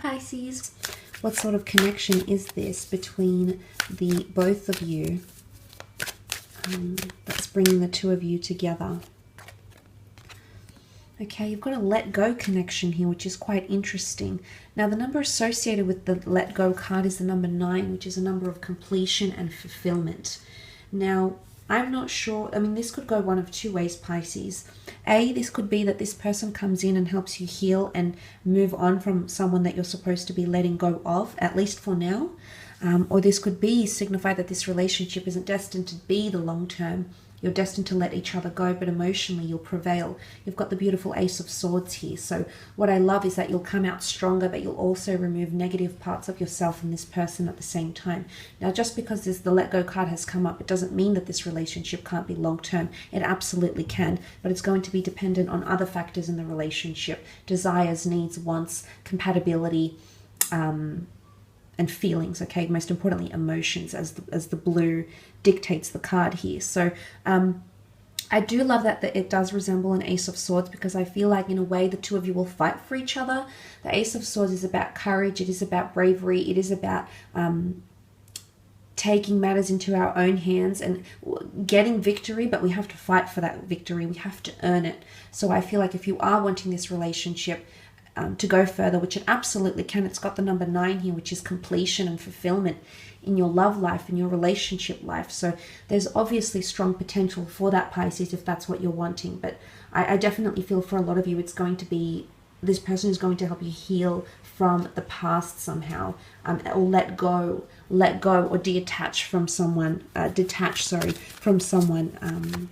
Pisces. What sort of connection is this between the both of you that's bringing the two of you together? Okay, you've got a let go connection here, which is quite interesting. Now, the number associated with the let go card is the number 9, which is a number of completion and fulfillment. Now, I'm not sure. I mean, this could go one of two ways, Pisces. A, this could be that this person comes in and helps you heal and move on from someone that you're supposed to be letting go of, at least for now. Or this could be signify that this relationship isn't destined to be the long term. You're destined to let each other go, but emotionally you'll prevail. You've got the beautiful Ace of Swords here. So what I love is that you'll come out stronger, but you'll also remove negative parts of yourself and this person at the same time. Now, just because the let go card has come up, it doesn't mean that this relationship can't be long term. It absolutely can, but it's going to be dependent on other factors in the relationship: desires, needs, wants, compatibility, and feelings. Okay, most importantly emotions, as the blue dictates the card here. So I do love that it does resemble an Ace of Swords, because I feel like in a way the two of you will fight for each other. The Ace of Swords is about courage, it is about bravery, it is about taking matters into our own hands and getting victory, but we have to fight for that victory. We have to earn it. So I feel like if you are wanting this relationship to go further, which it absolutely can, it's got the number 9 here, which is completion and fulfillment in your love life, in your relationship life. So there's obviously strong potential for that, Pisces, if that's what you're wanting. But I definitely feel for a lot of you, it's going to be, this person is going to help you heal from the past somehow, or let go or detach from someone, from someone,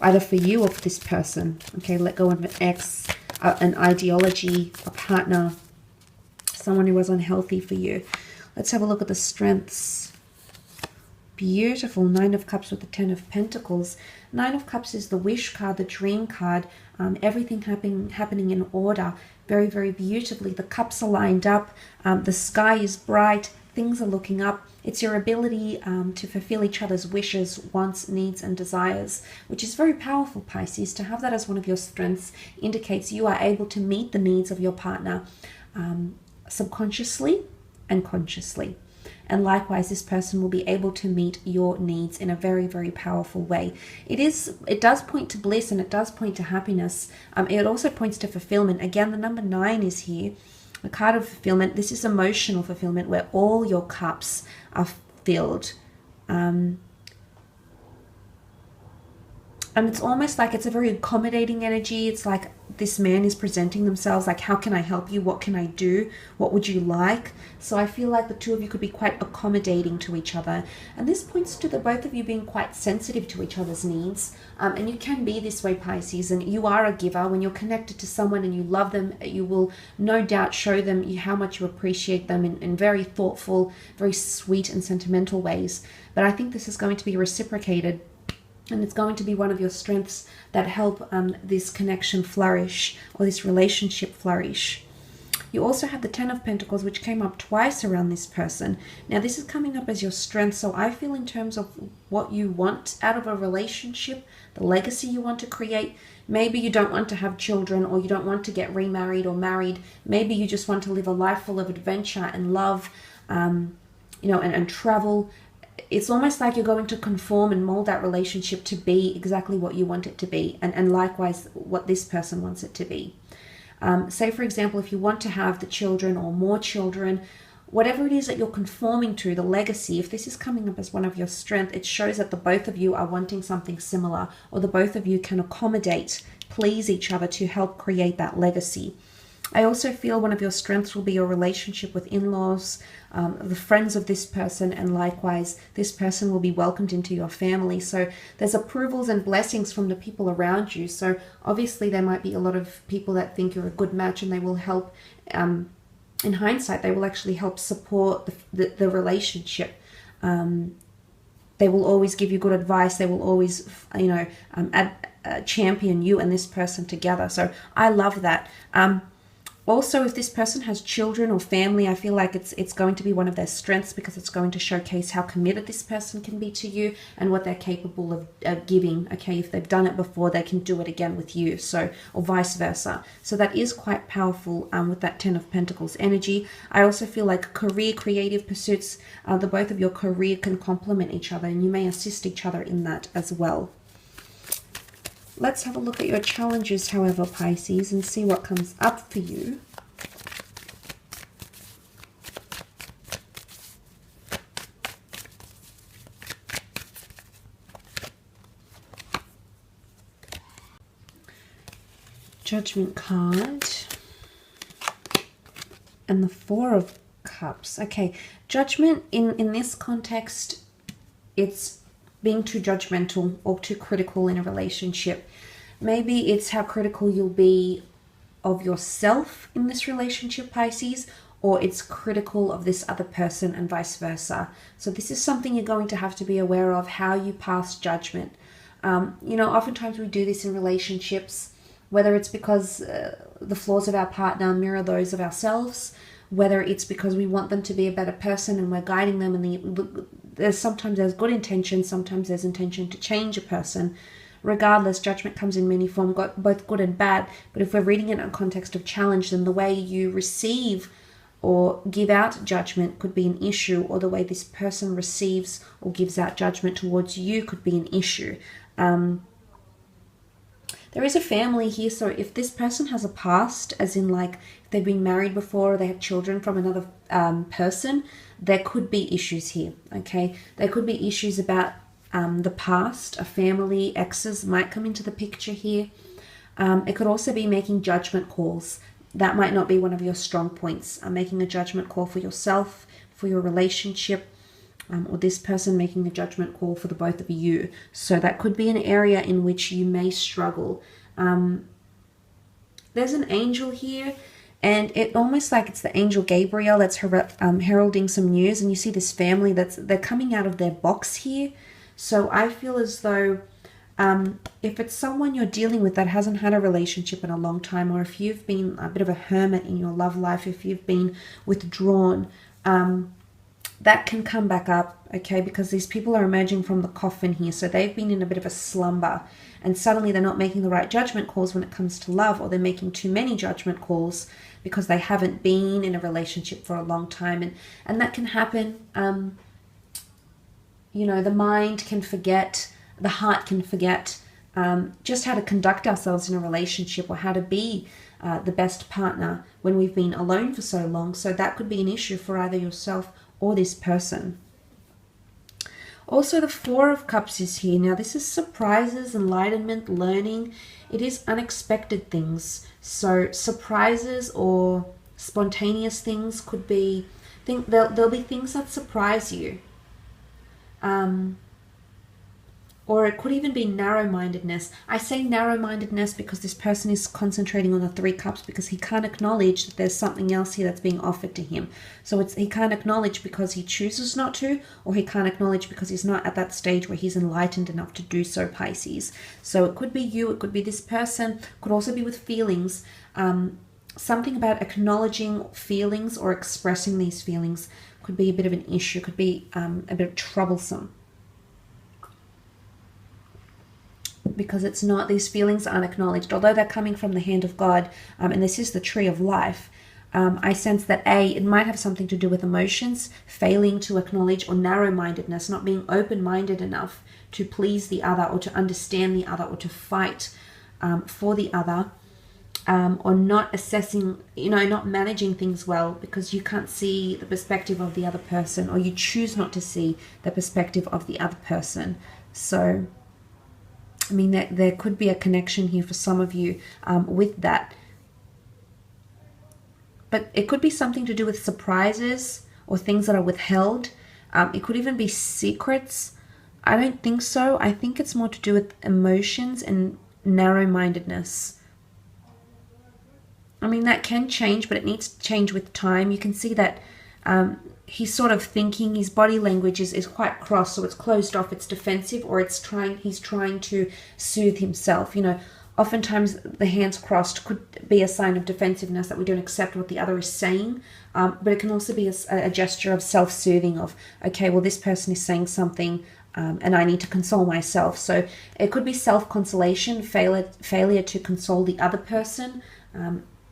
either for you or for this person. Okay, let go of an ex, an ideology, a partner, someone who was unhealthy for you. Let's have a look at the strengths. Beautiful. 9 of Cups with the 10 of Pentacles. 9 of Cups is the wish card, the dream card. Everything happening in order. Very, very beautifully. The cups are lined up. The sky is bright. Things are looking up. It's your ability to fulfill each other's wishes, wants, needs, and desires, which is very powerful, Pisces. To have that as one of your strengths indicates you are able to meet the needs of your partner subconsciously and consciously. And likewise, this person will be able to meet your needs in a very, very powerful way. It does point to bliss, and it does point to happiness. It also points to fulfillment. Again, the number 9 is here. A card of fulfillment. This is emotional fulfillment, where all your cups are filled. And it's almost like it's a very accommodating energy. It's like this man is presenting themselves like, how can I help you? What can I do? What would you like? So I feel like the two of you could be quite accommodating to each other. And this points to the both of you being quite sensitive to each other's needs. And you can be this way, Pisces, and you are a giver. When you're connected to someone and you love them, you will no doubt show them how much you appreciate them in very thoughtful, very sweet and sentimental ways. But I think this is going to be reciprocated. And it's going to be one of your strengths that help this connection flourish, or this relationship flourish. You also have the 10 of Pentacles, which came up twice around this person. Now, this is coming up as your strength. So I feel in terms of what you want out of a relationship, the legacy you want to create. Maybe you don't want to have children, or you don't want to get remarried or married. Maybe you just want to live a life full of adventure and love, and travel. It's almost like you're going to conform and mold that relationship to be exactly what you want it to be, and likewise what this person wants it to be. Say, for example, if you want to have the children or more children, whatever it is that you're conforming to, the legacy, if this is coming up as one of your strengths, it shows that the both of you are wanting something similar, or the both of you can accommodate, please each other to help create that legacy. I also feel one of your strengths will be your relationship with in-laws, the friends of this person, and likewise, this person will be welcomed into your family. So there's approvals and blessings from the people around you. So obviously there might be a lot of people that think you're a good match, and they will help, in hindsight, they will actually help support the relationship. They will always give you good advice. They will always, champion you and this person together. So I love that. Also, if this person has children or family, I feel like it's going to be one of their strengths, because it's going to showcase how committed this person can be to you and what they're capable of giving. Okay, if they've done it before, they can do it again with you. So, or vice versa. So that is quite powerful with that Ten of Pentacles energy. I also feel like career, creative pursuits, the both of your career can complement each other, and you may assist each other in that as well. Let's have a look at your challenges, however, Pisces, and see what comes up for you. Judgment card. And the Four of Cups. Okay, judgment in this context, it's being too judgmental or too critical in a relationship. Maybe it's how critical you'll be of yourself in this relationship, Pisces, or it's critical of this other person and vice versa. So this is something you're going to have to be aware of, how you pass judgment. You know, oftentimes we do this in relationships, whether it's because the flaws of our partner mirror those of ourselves, whether it's because we want them to be a better person and we're guiding them, and sometimes there's good intention, sometimes there's intention to change a person. Regardless, judgment comes in many forms, both good and bad. But if we're reading it in a context of challenge, then the way you receive or give out judgment could be an issue, or the way this person receives or gives out judgment towards you could be an issue. There is a family here, so if this person has a past, as in like if they've been married before or they have children from another person, there could be issues here, okay? There could be issues about the past. A family, exes might come into the picture here. It could also be making judgment calls. That might not be one of your strong points. Making a judgment call for yourself, for your relationship, or this person making a judgment call for the both of you. So that could be an area in which you may struggle. There's an angel here, and it almost like it's the angel Gabriel that's heralding some news. And you see this family they're coming out of their box here. So I feel as though if it's someone you're dealing with that hasn't had a relationship in a long time, or if you've been a bit of a hermit in your love life, if you've been withdrawn, that can come back up, okay? Because these people are emerging from the coffin here. So they've been in a bit of a slumber, and suddenly they're not making the right judgment calls when it comes to love, or they're making too many judgment calls because they haven't been in a relationship for a long time. And that can happen. You know, the mind can forget, the heart can forget just how to conduct ourselves in a relationship, or how to be the best partner when we've been alone for so long. So that could be an issue for either yourself or this person. Also, the Four of Cups is here. Now, this is surprises, enlightenment, learning. It is unexpected things. So surprises or spontaneous things could be, there'll be things that surprise you. Or it could even be narrow-mindedness. I say narrow-mindedness because this person is concentrating on the Three Cups, because he can't acknowledge that there's something else here that's being offered to him. So he can't acknowledge because he chooses not to, or he can't acknowledge because he's not at that stage where he's enlightened enough to do so, Pisces. So it could be you, it could be this person, could also be with feelings. Something about acknowledging feelings or expressing these feelings could be a bit of an issue, could be a bit troublesome. Because it's not, these feelings aren't acknowledged, although they're coming from the hand of God, and this is the tree of life. I sense that it might have something to do with emotions, failing to acknowledge, or narrow-mindedness, not being open-minded enough to please the other, or to understand the other, or to fight for the other, or not assessing, not managing things well because you can't see the perspective of the other person, or you choose not to see the perspective of the other person. So I mean, there could be a connection here for some of you with that. But it could be something to do with surprises or things that are withheld. It could even be secrets. I don't think so. I think it's more to do with emotions and narrow-mindedness. I mean, that can change, but it needs to change with time. You can see that he's sort of thinking, his body language is quite cross, so it's closed off, it's defensive, or he's trying to soothe himself. oftentimes the hands crossed could be a sign of defensiveness, that we don't accept what the other is saying. But it can also be a gesture of self-soothing of, okay, well, this person is saying something and I need to console myself. So it could be self-consolation, failure to console the other person.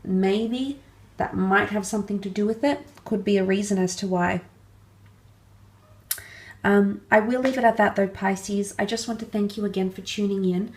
Maybe that might have something to do with it. Could be a reason as to why. I will leave it at that though, Pisces. I just want to thank you again for tuning in.